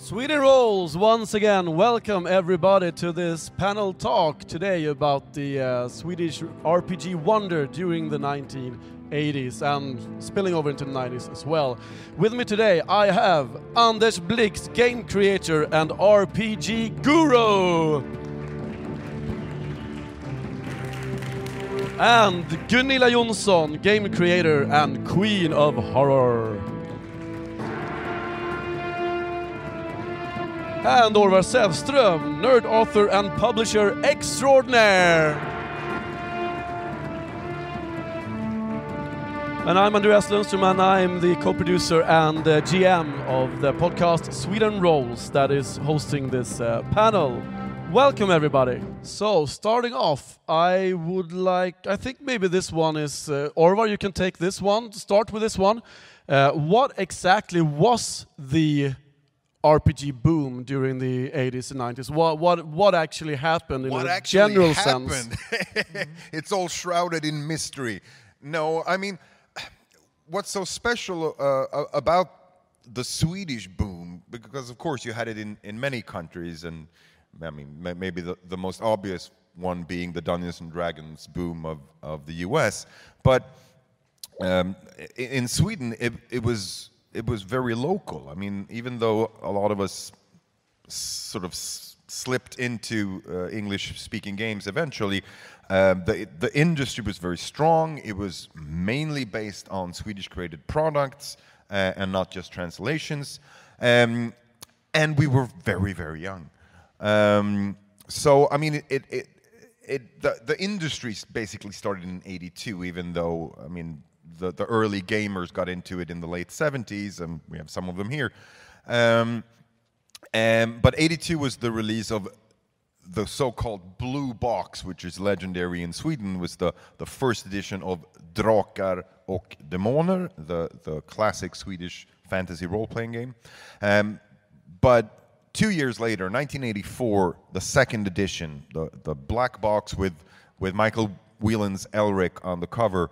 Sweden Rolls, once again, welcome everybody to this panel talk today about the Swedish RPG Wonder during the 1980s and spilling over into the 90s as well. With me today I have Anders Blixt, game creator and RPG guru! And Gunilla Jonsson, game creator and queen of horror. And Orvar Säfström, nerd author and publisher extraordinaire. And I'm Andreas Lundström, and I'm the co-producer and GM of the podcast Sweden Rolls that is hosting this panel. Welcome everybody. So, starting off, I think maybe this one is, Orvar, you can take this one, start with this one. What exactly was the RPG boom during the 80s and 90s? What actually happened in a general sense? It's all shrouded in mystery. No, I mean, what's so special about the Swedish boom, because of course you had it in many countries, and I mean maybe the most obvious one being the Dungeons and Dragons boom of the US, but in Sweden it was very local. I mean, even though a lot of us sort of slipped into English-speaking games eventually, the industry was very strong. It was mainly based on Swedish-created products and not just translations. And we were very, very young. So, I mean, the industry basically started in '82, even though, I mean, the early gamers got into it in the late 70s, and we have some of them here. But '82 was the release of the so-called Blue Box, which is legendary in Sweden. Was the first edition of Drakar och Demoner, the classic Swedish fantasy role-playing game. But 2 years later, 1984, the second edition, the black box with Michael Whelan's Elric on the cover,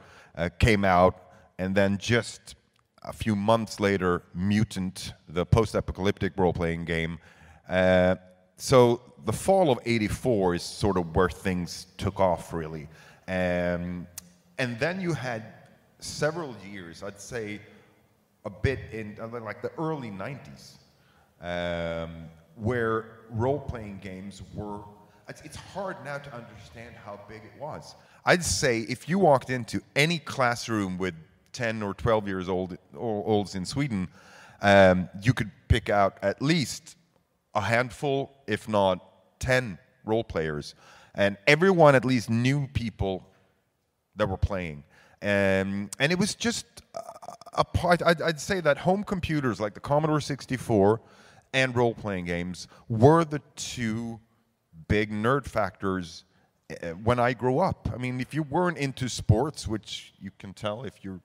came out, and then just a few months later, Mutant, the post-apocalyptic role-playing game. So the fall of '84 is sort of where things took off, really. And then you had several years, I'd say a bit in like the early 90s, where role-playing games were... It's hard now to understand how big it was. I'd say if you walked into any classroom with 10 or 12 years olds in Sweden, you could pick out at least a handful, if not 10 role players. And everyone at least knew people that were playing. And it was just a part. I'd say that home computers like the Commodore 64 and role-playing games were the two big nerd factors when I grew up. I mean, if you weren't into sports, which you can tell if you're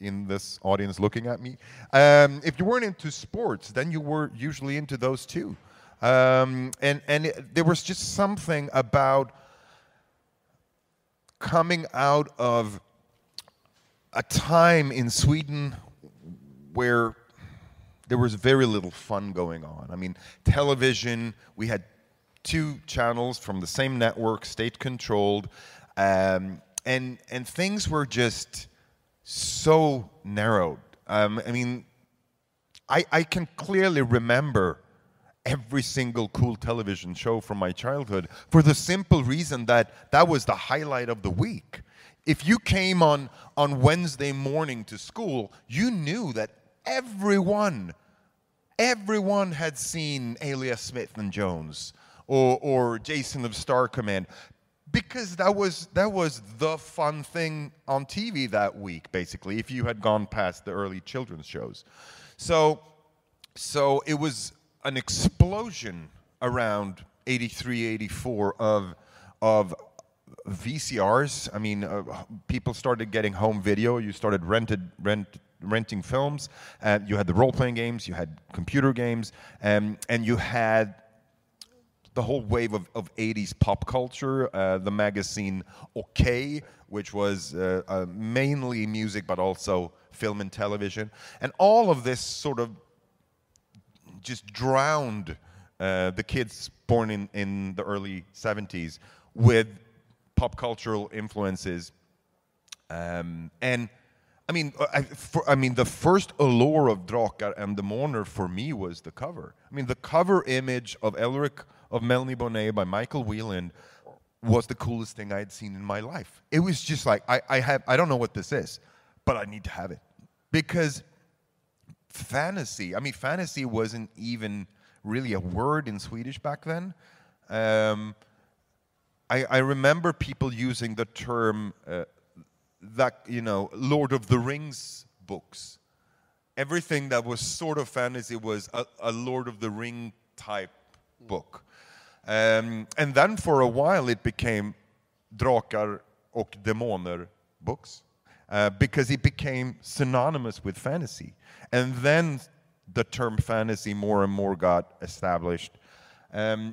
in this audience looking at me, if you weren't into sports, then you were usually into those too. There was just something about coming out of a time in Sweden where there was very little fun going on. I mean, television, we had 2 channels from the same network, state-controlled, and things were just so narrowed. I mean, I can clearly remember every single cool television show from my childhood for the simple reason that that was the highlight of the week. If you came on Wednesday morning to school, you knew that everyone had seen Alias Smith and Jones or Jason of Star Command, because that was the fun thing on TV that week, basically, if you had gone past the early children's shows. So it was an explosion around '83, '84 of VCRs. I mean, people started getting home video. You started renting films. You had the role-playing games. You had computer games, and you had the whole wave of '80s pop culture. The magazine OK, which was mainly music, but also film and television, and all of this sort of just drowned the kids born in the early 70s with pop cultural influences. And I mean, the first allure of Drakar and Demoner for me was the cover. I mean, the cover image of Elric of Melanie Bonnet by Michael Whelan was the coolest thing I had seen in my life. It was just like, I don't know what this is, but I need to have it. Because fantasy wasn't even really a word in Swedish back then. I remember people using the term Lord of the Rings books. Everything that was sort of fantasy was a Lord of the Ring type book. And then for a while it became Drakar och Demoner books because it became synonymous with fantasy. And then the term fantasy more and more got established.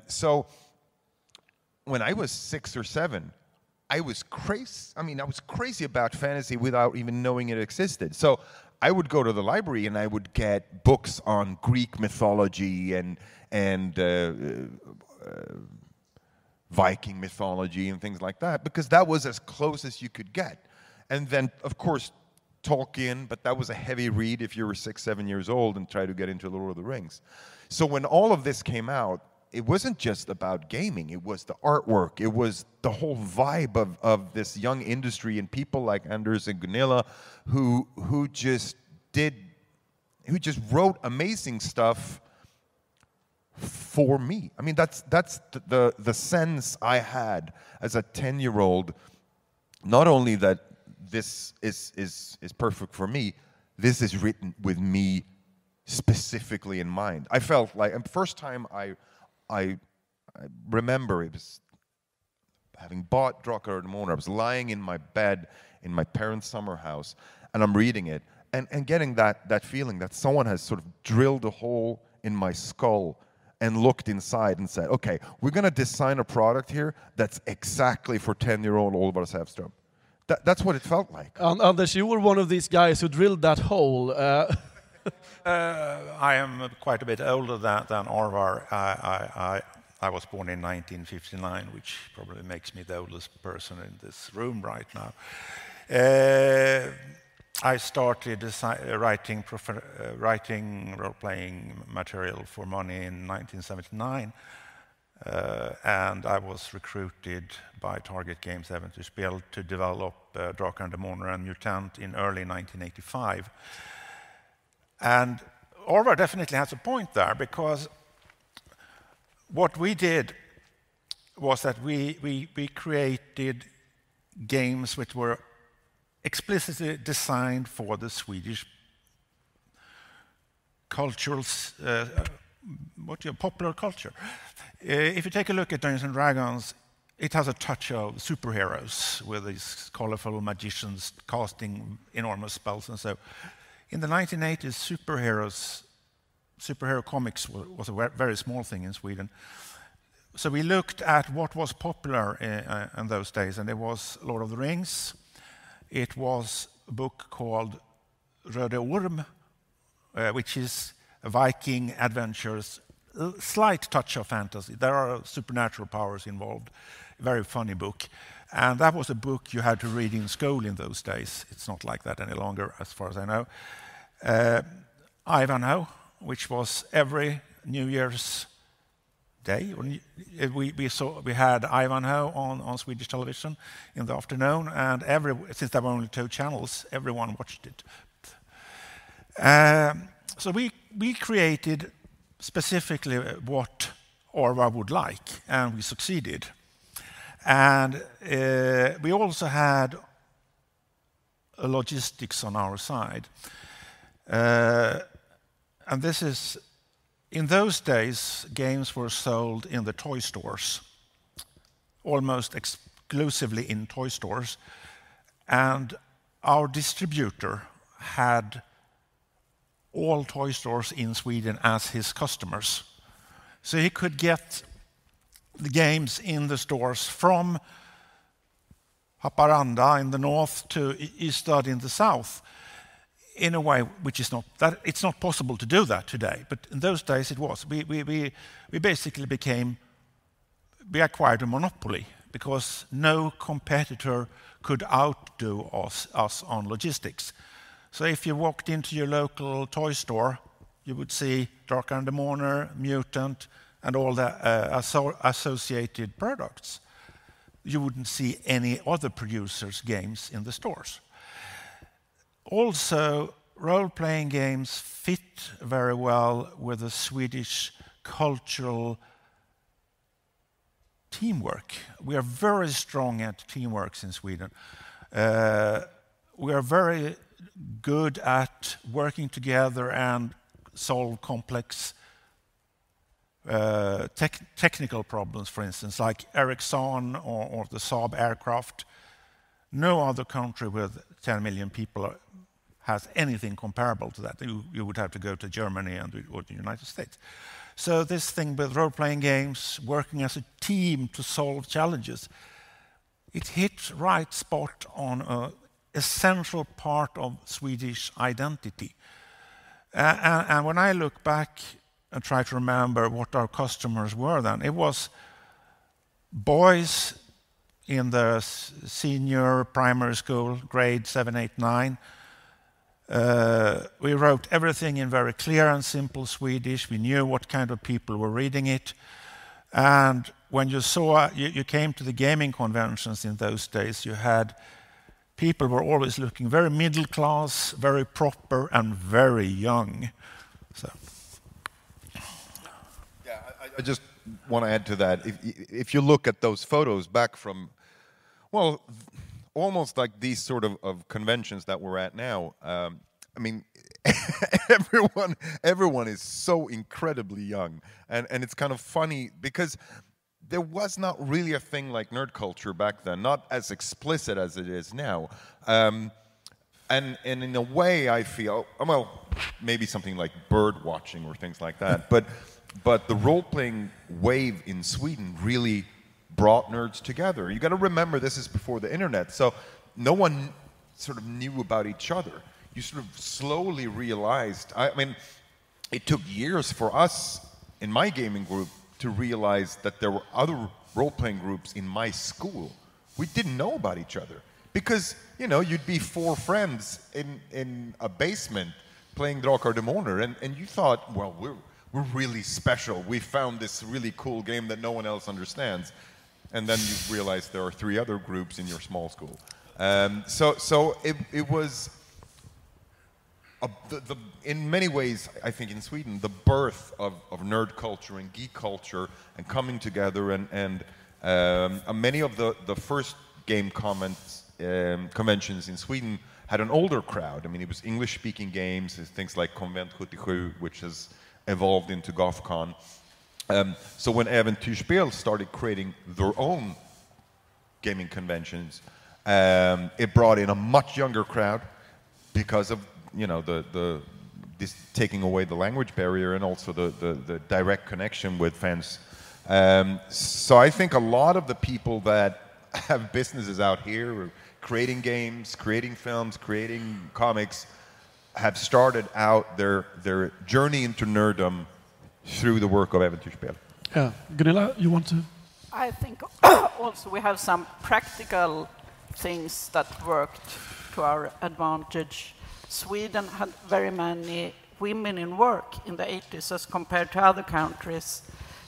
So when I was 6 or 7, I was crazy. I mean, I was crazy about fantasy without even knowing it existed. So I would go to the library and I would get books on Greek mythology and Viking mythology and things like that, because that was as close as you could get. And then, of course, Tolkien, but that was a heavy read if you were 6, 7 years old and tried to get into Lord of the Rings. So when all of this came out, it wasn't just about gaming, it was the artwork, it was the whole vibe of this young industry and people like Anders and Gunilla who just wrote amazing stuff for me. I mean, that's the sense I had as a 10-year-old, not only that this is perfect for me, this is written with me specifically in mind. I felt like, and first time I remember it was having bought Drakar and Demoner. I was lying in my bed in my parents' summer house, and I'm reading it, and getting that feeling that someone has sort of drilled a hole in my skull and looked inside and said, okay, we're going to design a product here that's exactly for 10-year-old Orvar Säfström. That's what it felt like. Anders, you were one of these guys who drilled that hole. I am quite a bit older than Orvar. I was born in 1959, which probably makes me the oldest person in this room right now. I started writing role-playing material for money in 1979, and I was recruited by Target Games Äventyrsspel to develop Drakar and Demoner and Mutant in early 1985. And Orvar definitely has a point there, because what we did was that we created games which were explicitly designed for the Swedish cultural, popular culture. If you take a look at Dungeons & Dragons, it has a touch of superheroes with these colorful magicians casting enormous spells and so. In the 1980s, superhero comics was a very small thing in Sweden. So we looked at what was popular in those days, and it was Lord of the Rings. It was a book called Röde Orm, which is Viking adventures, a slight touch of fantasy. There are supernatural powers involved. Very funny book. And that was a book you had to read in school in those days. It's not like that any longer, as far as I know. Ivanhoe, which was every New Year's Day. We had Ivanhoe on Swedish television in the afternoon, and since there were only 2 channels, everyone watched it. So we created specifically what Orvar would like, and we succeeded. And we also had a logistics on our side. And this is, in those days, games were sold in the toy stores, almost exclusively in toy stores. And our distributor had all toy stores in Sweden as his customers. So he could get the games in the stores from Haparanda in the north to Ystad in the south in a way which is not that it's not possible to do that today, but in those days it was. We basically we acquired a monopoly because no competitor could outdo us on logistics. So if you walked into your local toy store, you would see Dark and the Mourner, Mutant, and all the associated products. You wouldn't see any other producers' games in the stores. Also, role-playing games fit very well with the Swedish cultural teamwork. We are very strong at teamwork in Sweden. We are very good at working together and solve complex technical problems, for instance, like Ericsson or the Saab aircraft. No other country with 10 million people has anything comparable to that. You would have to go to Germany or the United States. So this thing with role-playing games, working as a team to solve challenges, it hit right spot on an essential part of Swedish identity. And when I look back and try to remember what our customers were then, it was boys in the senior primary school, grade 7, 8, 9. We wrote everything in very clear and simple Swedish. We knew what kind of people were reading it. And when you came to the gaming conventions in those days, you had people were always looking very middle class, very proper, and very young. So. Yeah, I just want to add to that. If you look at those photos back from, well, almost like these sort of conventions that we're at now, I mean, everyone is so incredibly young, and it's kind of funny because there was not really a thing like nerd culture back then, not as explicit as it is now. And in a way, I feel, well, maybe something like bird watching or things like that, but the role-playing wave in Sweden really brought nerds together. You got to remember, this is before the internet, so no one sort of knew about each other. You sort of slowly realized, I mean, it took years for us in my gaming group to realize that there were other role-playing groups in my school. We didn't know about each other because, you know, you'd be 4 friends in a basement playing Drakar Demoner, and you thought, well, we're really special. We found this really cool game that no one else understands. And then you realize there are 3 other groups in your small school. So it was, in many ways, I think in Sweden, the birth of nerd culture and geek culture and coming together, and many of the first game conventions in Sweden had an older crowd. I mean, it was English-speaking games, things like Konvent 77, which has evolved into GothCon. So when Äventyrsspel started creating their own gaming conventions, it brought in a much younger crowd because of, you know, this taking away the language barrier and also the direct connection with fans. So I think a lot of the people that have businesses out here, creating games, creating films, creating comics, have started out their journey into nerddom through the work of Äventyrsspel. Yeah, Gunilla, you want to? I think also we have some practical things that worked to our advantage. Sweden had very many women in work in the 80s as compared to other countries.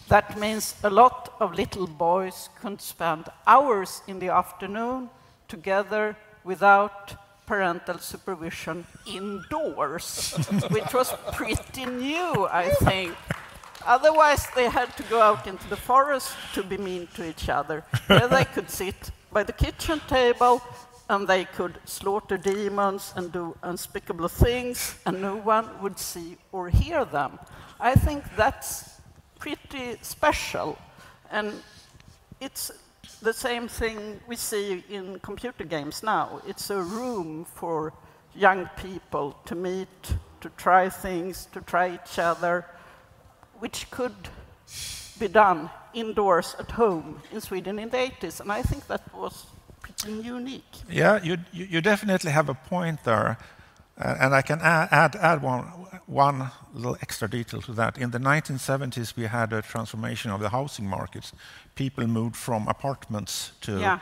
That means a lot of little boys could spend hours in the afternoon together without parental supervision indoors, which was pretty new, I think. Otherwise, they had to go out into the forest to be mean to each other. There they could sit by the kitchen table and they could slaughter demons and do unspeakable things, and no one would see or hear them. I think that's pretty special, and it's the same thing we see in computer games now. It's a room for young people to meet, to try things, to try each other, which could be done indoors at home in Sweden in the 80s, and I think that was pretty unique. Yeah, you definitely have a point there. And I can add one little extra detail to that. In the 1970s, we had a transformation of the housing markets. People moved from apartments to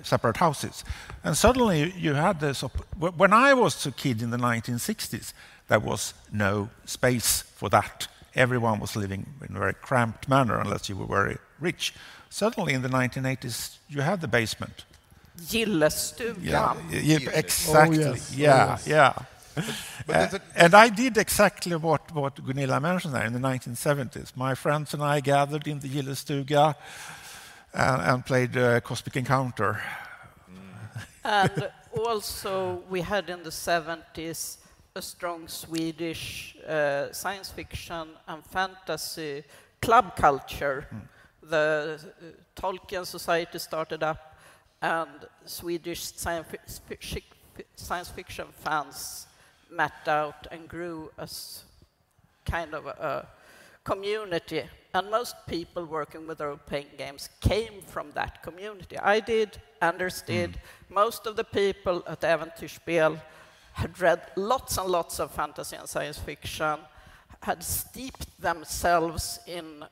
separate houses. And suddenly you had this. When I was a kid in the 1960s, there was no space for that. Everyone was living in a very cramped manner unless you were very rich. Suddenly in the 1980s, you had the basement. Gillestugan. Yeah, exactly. Oh, yes. Yeah. And I did exactly what Gunilla mentioned there in the 1970s. My friends and I gathered in the Gillestuga and played Cosmic Encounter. And also we had in the 70s a strong Swedish science fiction and fantasy club culture. The Tolkien Society started up, and Swedish science fiction fans met out and grew as kind of a community. And most people working with role-playing games came from that community. I did, Anders did. Most of the people at Äventyrsspel had read lots and lots of fantasy and science fiction, had steeped themselves in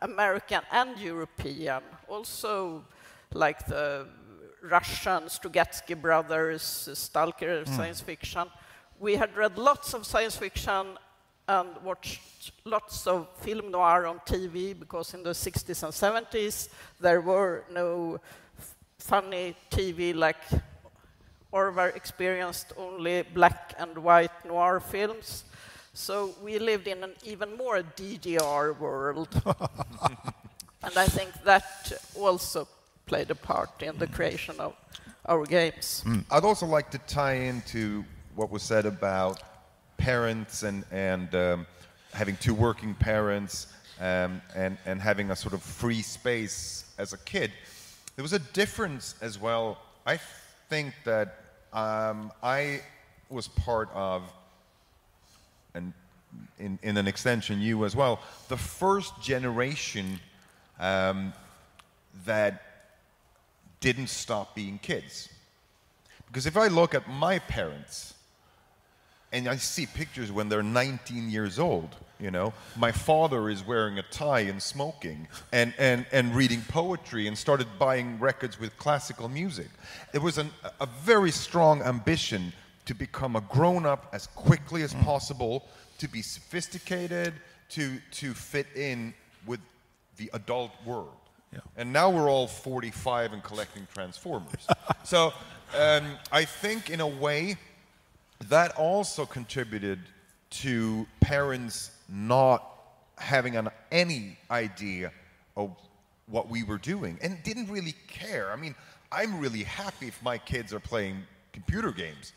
American and European, also like the Russian Strugatsky brothers, Stalker science fiction. We had read lots of science fiction and watched lots of film noir on TV, because in the 60s and 70s there were no funny TV like Orvar experienced, only black and white noir films. So we lived in an even more DDR world. And I think that also played a part in the creation of our games. I'd also like to tie into what was said about parents and having two working parents and having a sort of free space as a kid. There was a difference as well. I think that I was part of, and in an extension you as well, the first generation that didn't stop being kids. Because if I look at my parents and I see pictures when they're 19 years old, you know, my father is wearing a tie and smoking and reading poetry and started buying records with classical music. There was a very strong ambition to become a grown-up as quickly as possible, to be sophisticated, to fit in with the adult world. Yeah. And now we're all 45 and collecting Transformers. So I think in a way that also contributed to parents not having any idea of what we were doing and didn't really care. I mean, I'm really happy if my kids are playing computer games.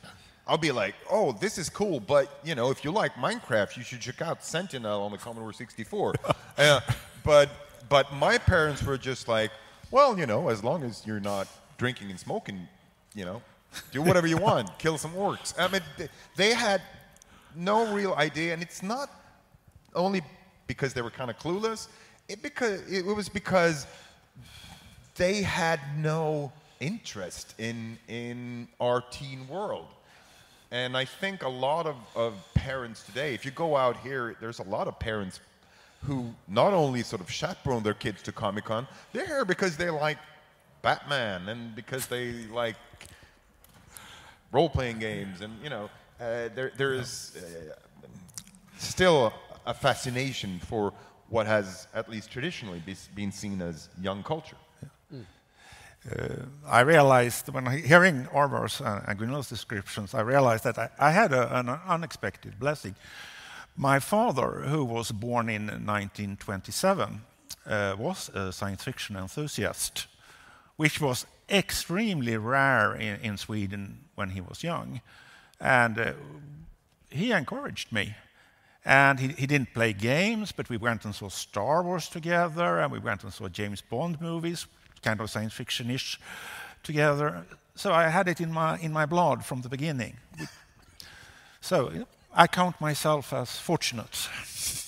I'll be like, oh, this is cool, but, you know, if you like Minecraft, you should check out Sentinel on the Commodore 64. But my parents were just like, well, you know, as long as you're not drinking and smoking, you know, do whatever you want, kill some orcs. I mean, they had no real idea, and it's not only because they were kind of clueless, it was because they had no interest in our teen world. And I think a lot of parents today, if you go out here, there's a lot of parents who not only sort of chaperone their kids to Comic Con, they're here because they like Batman and because they like role-playing games, and you know, there is still a fascination for what has at least traditionally been seen as young culture. I realized when hearing Orvar's and Gunilla's descriptions, I realized that I had an unexpected blessing. My father, who was born in 1927, was a science fiction enthusiast, which was extremely rare in Sweden when he was young. And he encouraged me. And he didn't play games, but we went and saw Star Wars together, and we went and saw James Bond movies, kind of science fiction-ish, together. So I had it in my blood from the beginning. So I count myself as fortunate.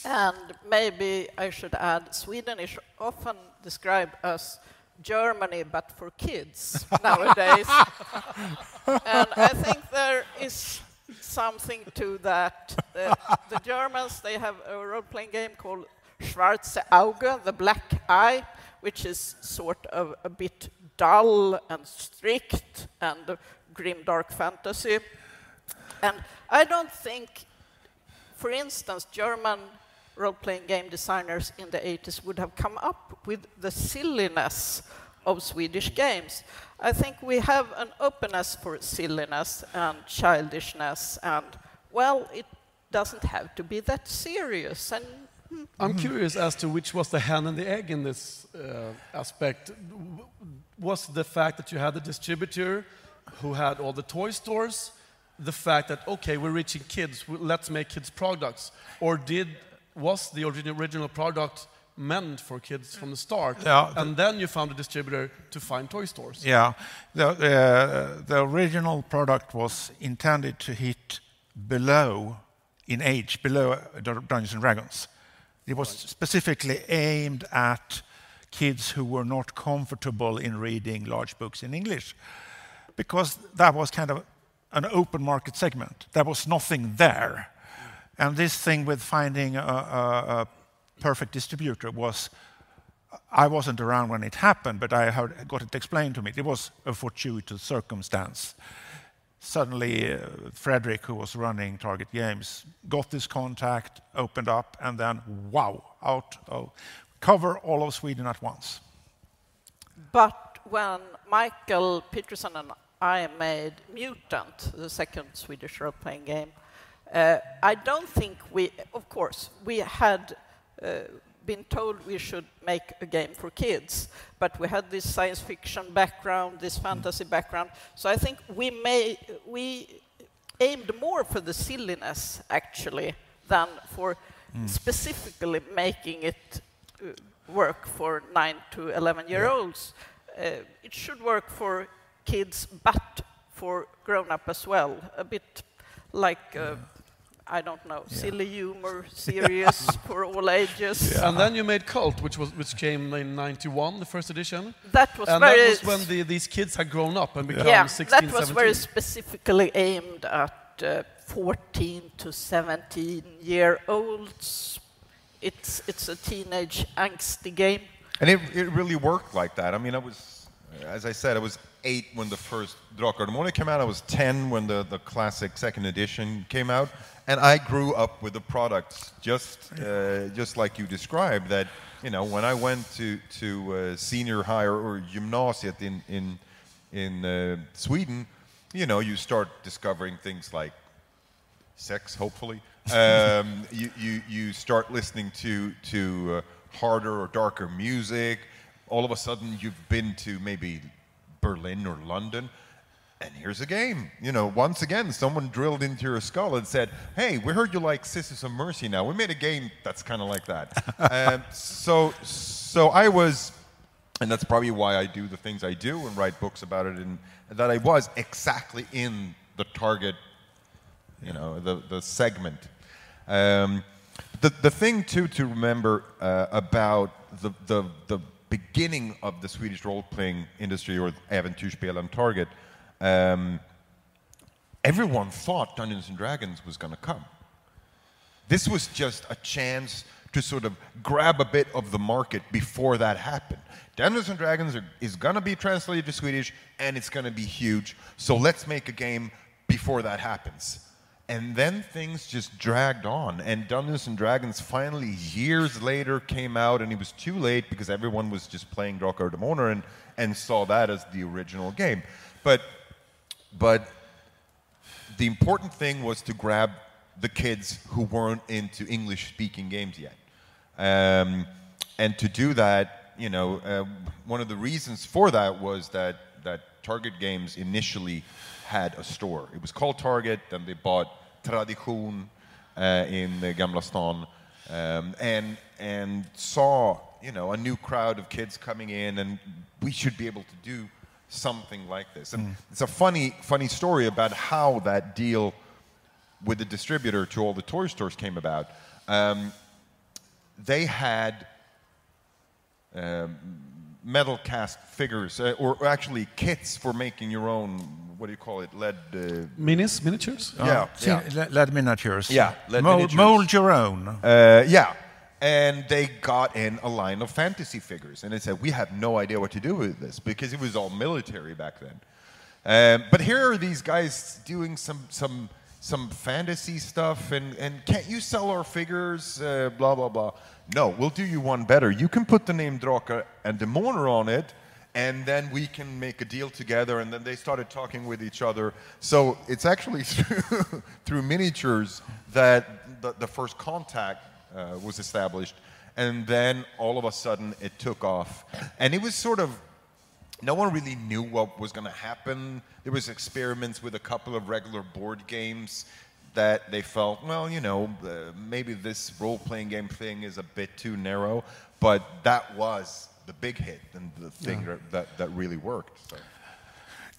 And maybe I should add, Sweden is often described as Germany, but for kids nowadays. And I think there is something to that. The Germans, they have a role-playing game called Schwarze Auge, the black eye, which is sort of a bit dull and strict and grim dark fantasy. And I don't think, for instance, German role-playing game designers in the 80s would have come up with the silliness of Swedish games. I think we have an openness for silliness and childishness, and, well, it doesn't have to be that serious. And I'm curious as to which was the hen and the egg in this aspect. Was the fact that you had the distributor who had all the toy stores, the fact that, okay, we're reaching kids, let's make kids products, or was the original product meant for kids from the start, and then you found a distributor to find toy stores? Yeah, the original product was intended to hit below Dungeons and Dragons. It was specifically aimed at kids who were not comfortable in reading large books in English, because that was kind of an open market segment. There was nothing there. And this thing with finding a perfect distributor was, I wasn't around when it happened, but I got it explained to me. It was a fortuitous circumstance. Suddenly, Frederick, who was running Target Games, got this contact, opened up, and then, wow, cover all of Sweden at once. But when Michael Peterson and I made Mutant, the second Swedish role-playing game, I don't think of course, we had been told we should make a game for kids, but we had this science fiction background, this fantasy background, so I think we aimed more for the silliness, actually, than for specifically making it work for 9 to 11-year-olds. It should work for kids, but for grown-up as well, a bit like I don't know, silly humor, serious for all ages. Yeah. And then you made Cult, which came in '91, the first edition. That was when these kids had grown up and become 16, that was 17. very specifically aimed at 14 to 17-year-olds. It's a teenage angsty game. And it really worked like that. I mean, as I said, I was 8 when the first Drakar och Demoner came out. I was 10 when the classic second edition came out. And I grew up with the products just like you described. That, you know, when I went to senior high or gymnasiet in Sweden, you know, you start discovering things like sex, hopefully. You start listening to harder or darker music. All of a sudden, you've been to maybe Berlin or London, and here's a game. You know, once again, someone drilled into your skull and said, "Hey, we heard you like Sisters of Mercy now. We made a game that's kind of like that." So I was, and that's probably why I do the things I do and write books about it, and that I was exactly in the target, you know, the segment. The thing too to remember about the beginning of the Swedish role-playing industry, or Äventyrsspel and Target, everyone thought Dungeons and Dragons was going to come. This was just a chance to sort of grab a bit of the market before that happened. Dungeons and Dragons is going to be translated to Swedish, and it's going to be huge, so let's make a game before that happens. And then things just dragged on, and Dungeons & Dragons finally, years later, came out, and it was too late because everyone was just playing Drakar och Demoner and saw that as the original game. But the important thing was to grab the kids who weren't into English-speaking games yet. And to do that, you know, one of the reasons for that was that Target Games initially had a store. It was called Target, then they bought Tradition in Gamla Stan, and saw, you know, a new crowd of kids coming in, and we should be able to do something like this. And it's a funny story about how that deal with the distributor to all the toy stores came about. They had metal cast figures, or actually kits for making your own, what do you call it, lead... Miniatures? Lead miniatures. Yeah, lead miniatures. Mold your own. Yeah. And they got in a line of fantasy figures. And they said, we have no idea what to do with this, because it was all military back then. But here are these guys doing some fantasy stuff, and can't you sell our figures, blah, blah, blah. No, we'll do you one better. You can put the name Drakar and Demoner on it, and then we can make a deal together. And then they started talking with each other. So it's actually through miniatures that the first contact was established. And then all of a sudden it took off. And it was sort of, no one really knew what was going to happen. There was experiments with a couple of regular board games that they felt, well, you know, maybe this role-playing game thing is a bit too narrow, but that was the big hit and the thing that really worked. So.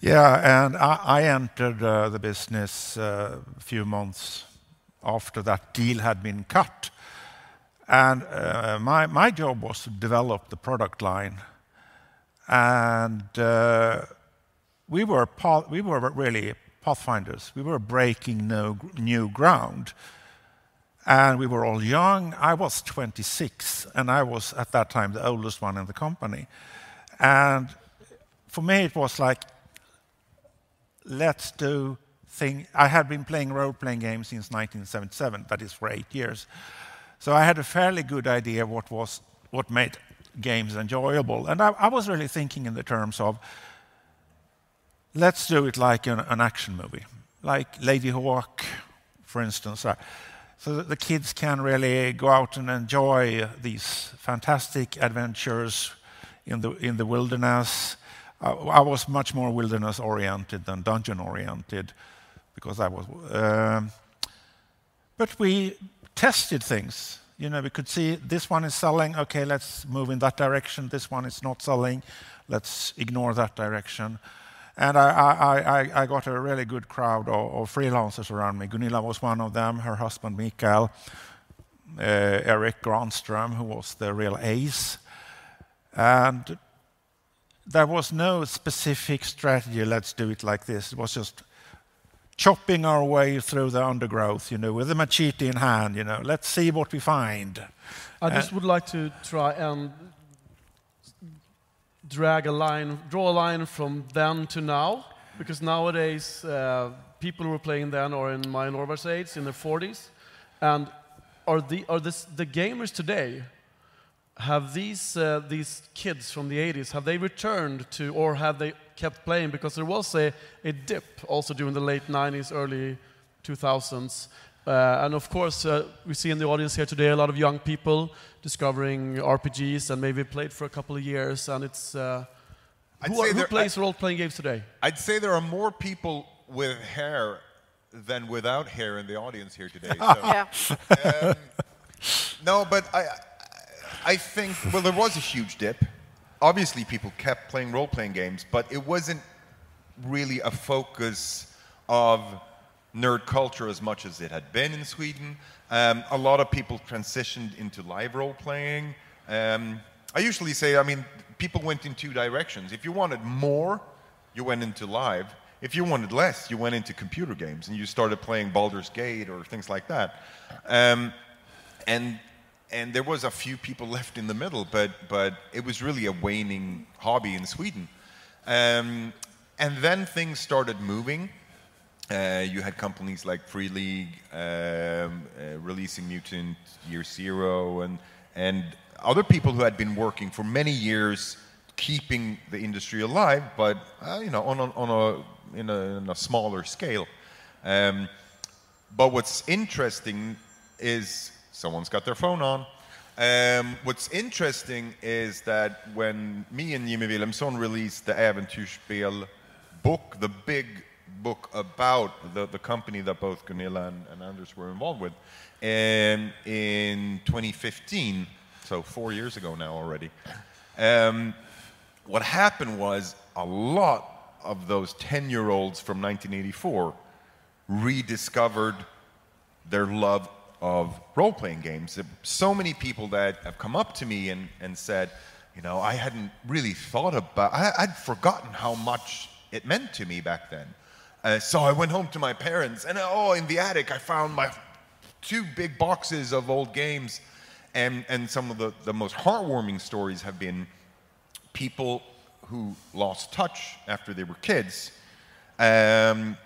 Yeah, and I entered the business a few months after that deal had been cut. And my job was to develop the product line. And we were really pathfinders. We were breaking new ground. And we were all young. I was 26, and I was, at that time, the oldest one in the company. And for me, it was like, let's do things. I had been playing role-playing games since 1977, that is for 8 years. So I had a fairly good idea what made games enjoyable. And I was really thinking in the terms of, let's do it like an action movie, like Lady Hawk, for instance. So that the kids can really go out and enjoy these fantastic adventures in the wilderness. I was much more wilderness-oriented than dungeon-oriented, because I was... but we tested things. You know, we could see this one is selling, okay, let's move in that direction. This one is not selling, let's ignore that direction. And I got a really good crowd of freelancers around me. Gunilla was one of them, her husband Mikael, Eric Granström, who was the real ace. And there was no specific strategy, let's do it like this. It was just chopping our way through the undergrowth, you know, with a machete in hand, you know, let's see what we find. I just would like to try and draw a line from then to now, because nowadays people who are playing then are in my and Orvar's age, in their 40s, and are the gamers today, have these kids from the 80s, have they returned to, or have they kept playing? Because there was a dip also during the late 90s, early 2000s. And of course, we see in the audience here today a lot of young people discovering RPGs and maybe played for a couple of years. And it's who plays role-playing games today? I'd say there are more people with hair than without hair in the audience here today. So, Yeah. no, but I think, well, there was a huge dip. Obviously, people kept playing role-playing games, but it wasn't really a focus of nerd culture as much as it had been in Sweden. A lot of people transitioned into live role-playing. I usually say, I mean, people went in two directions. If you wanted more, you went into live. If you wanted less, you went into computer games, and you started playing Baldur's Gate or things like that. And there was a few people left in the middle, but it was really a waning hobby in Sweden. And then things started moving. You had companies like Free League releasing Mutant Year Zero, and other people who had been working for many years, keeping the industry alive, but you know, in a smaller scale. But what's interesting is someone's got their phone on. What's interesting is that when me and Jimmy Wilhelmsson released the Äventyrsspel book, the big book about the company that both Gunilla and Anders were involved with, in 2015, so 4 years ago now already, what happened was a lot of those 10-year-olds from 1984 rediscovered their love of role-playing games. So many people that have come up to me and said, You know, I hadn't really thought about. I'd forgotten how much it meant to me back then. So I went home to my parents, and in the attic I found my 2 big boxes of old games, and some of the most heartwarming stories have been people who lost touch after they were kids, and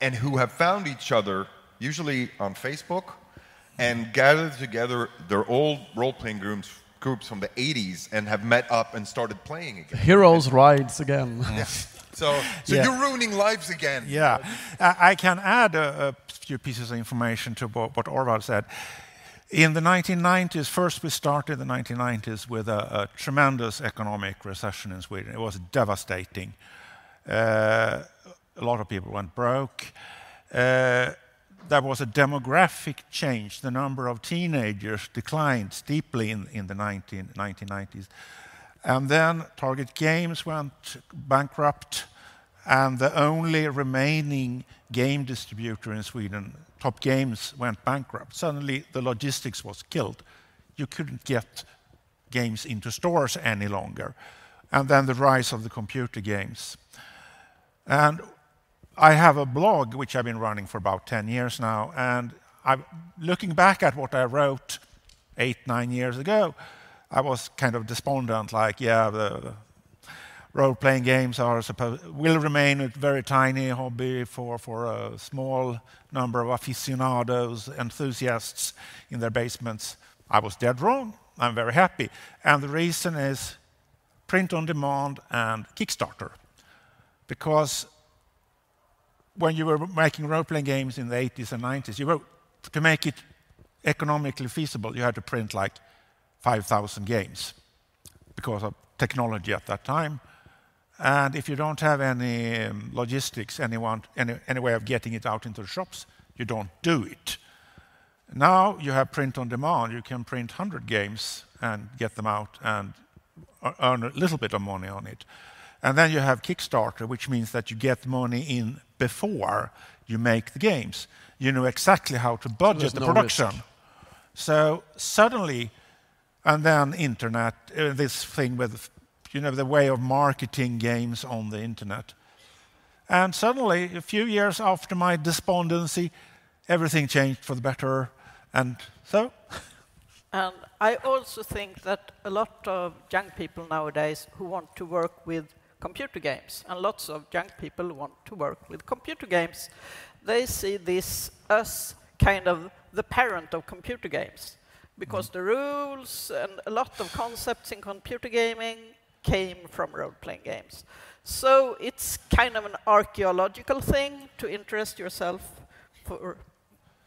who have found each other, usually on Facebook, and gathered together their old role-playing groups from the 80s and have met up and started playing again. Heroes rides again. Yeah. So you're ruining lives again. Yeah, I can add a few pieces of information to what Orvar said. In the 1990s, first we started the 1990s with a tremendous economic recession in Sweden. It was devastating. A lot of people went broke. There was a demographic change. The number of teenagers declined steeply in the 1990s. And then Target Games went bankrupt, and the only remaining game distributor in Sweden, Top Games, went bankrupt. Suddenly the logistics was killed. You couldn't get games into stores any longer. And then the rise of the computer games. And I have a blog which I've been running for about 10 years now, and looking back at what I wrote 8-9 years ago, I was kind of despondent, like, yeah, the role-playing games will remain a very tiny hobby for a small number of aficionados, enthusiasts in their basements. I was dead wrong. I'm very happy. And the reason is print on demand and Kickstarter. Because when you were making role-playing games in the 80s and 90s, to make it economically feasible, you had to print like 5,000 games because of technology at that time. And if you don't have any logistics, any way of getting it out into the shops, you don't do it. Now you have print on demand. You can print 100 games and get them out and earn a little bit of money on it. And then you have Kickstarter, which means that you get money in before you make the games. You know exactly how to budget the production. Risk. So suddenly, and then internet, this thing with, the way of marketing games on the internet. And suddenly, a few years after my despondency, everything changed for the better. And so? And I also think that a lot of young people nowadays who want to work with computer games, and lots of young people want to work with computer games, they see this as kind of the parent of computer games, because the rules and a lot of concepts in computer gaming came from role-playing games. So it's kind of an archaeological thing to interest yourself for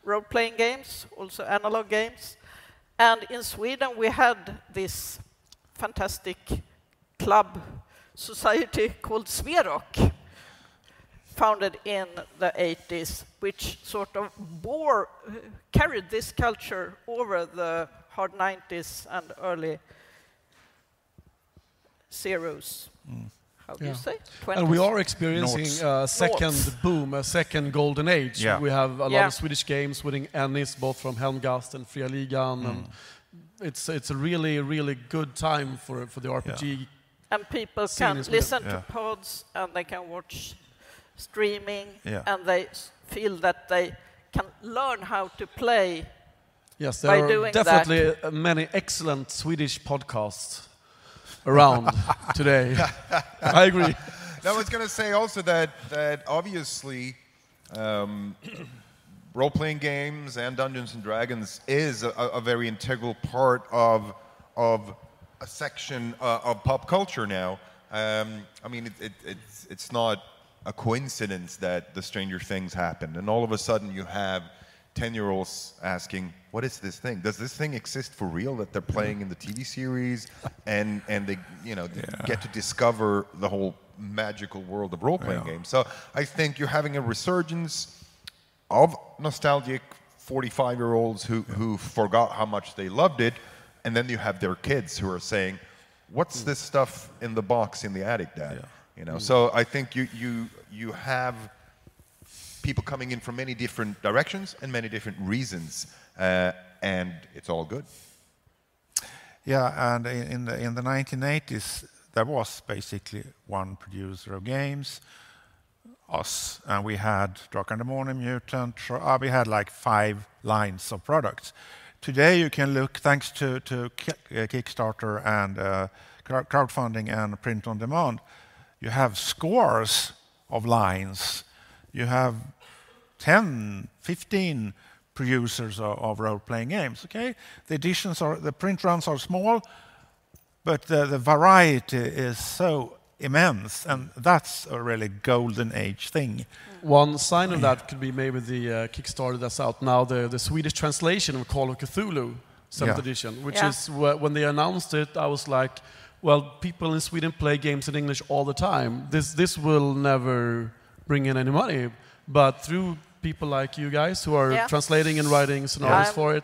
role-playing games, also analog games. And in Sweden we had this fantastic club society called Sverok, founded in the 80s, which sort of carried this culture over the hard 90s and early zeros. How do you say? 20s? And we are experiencing a second boom, a second golden age. Yeah. We have a lot of Swedish games winning Ennis, both from Helmgast and Fria Ligan, and it's a really, really good time for the RPG. And people can listen to pods, and they can watch streaming, and they feel that they can learn how to play. Yes, there are definitely many excellent Swedish podcasts around today. I agree. I was going to say also that obviously role-playing games and Dungeons and Dragons is a very integral part of a section of pop culture now. I mean, it's not a coincidence that the Stranger Things happened, and all of a sudden you have 10-year-olds asking, what is this thing? Does this thing exist for real that they're playing in the TV series? And they get to discover the whole magical world of role-playing games. So I think you're having a resurgence of nostalgic 45-year-olds who forgot how much they loved it, and then you have their kids who are saying, what's this stuff in the box in the attic, Dad? So I think you have people coming in from many different directions and many different reasons, and it's all good. Yeah, and in the 1980s, there was basically one producer of games, us, and we had Drakar and Demoner, Mutant. We had like 5 lines of products. Today, you can look, thanks to Kickstarter and crowdfunding and print on demand, you have scores of lines. You have 10, 15 producers of role-playing games. Okay, the print runs are small, but the variety is so immense, and that's a really golden age thing. One sign of that could be maybe the Kickstarter that's out now, the Swedish translation of Call of Cthulhu 7th edition, which is when they announced it, I was like, well, people in Sweden play games in English all the time. This will never bring in any money, but through people like you guys who are translating and writing scenarios for it,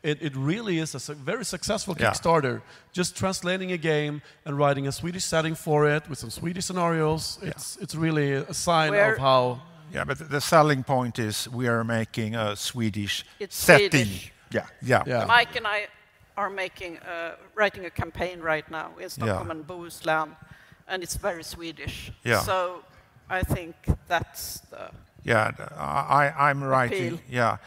it really is a very successful Kickstarter. Just translating a game and writing a Swedish setting for it with some Swedish scenarios. It's really a sign of how. Yeah, but the selling point is we are making a Swedish setting. Swedish. Yeah. Mike and I are writing a campaign right now in Stockholm and Bohuslän, and it's very Swedish. Yeah. So I think that's the. Yeah, I'm writing. Appeal. Yeah,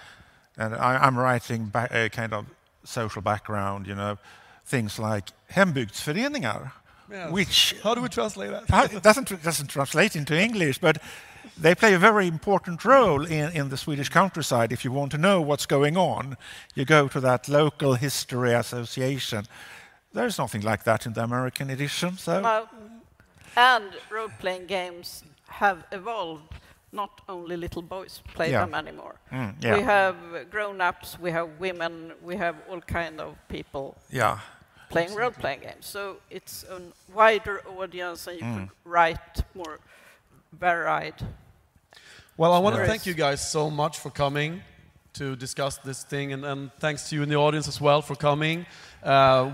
and I'm writing a kind of social background. You know, things like hembygdsföreningar, which how do we translate that? It doesn't translate into English, but they play a very important role in the Swedish countryside. If you want to know what's going on, you go to that local history association. There's nothing like that in the American edition. So. No. And role-playing games have evolved. Not only little boys play them anymore. We have grown-ups, we have women, we have all kind of people playing role-playing games. So it's a wider audience, and you can write more varied. Well, I want to thank you guys so much for coming to discuss this thing, and thanks to you in the audience as well for coming.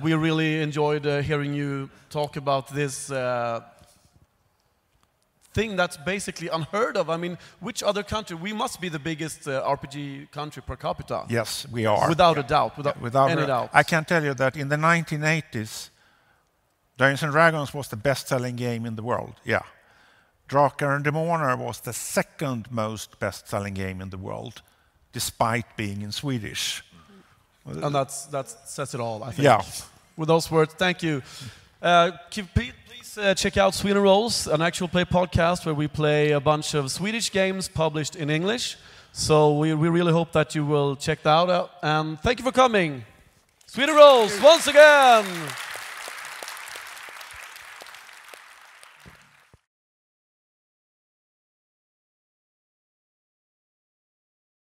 We really enjoyed hearing you talk about this thing that's basically unheard of. I mean, which other country? We must be the biggest RPG country per capita. Yes, we are. Without a doubt, without any doubt. I can tell you that in the 1980s, Dungeons & Dragons was the best-selling game in the world. Yeah. Drakar and Demoner was the second most best-selling game in the world, despite being in Swedish. And that says it all, I think. Yeah. With those words, thank you. Please check out Sweden Rolls, an actual play podcast where we play a bunch of Swedish games published in English. So we really hope that you will check that out. And thank you for coming. Sweden Rolls, once again.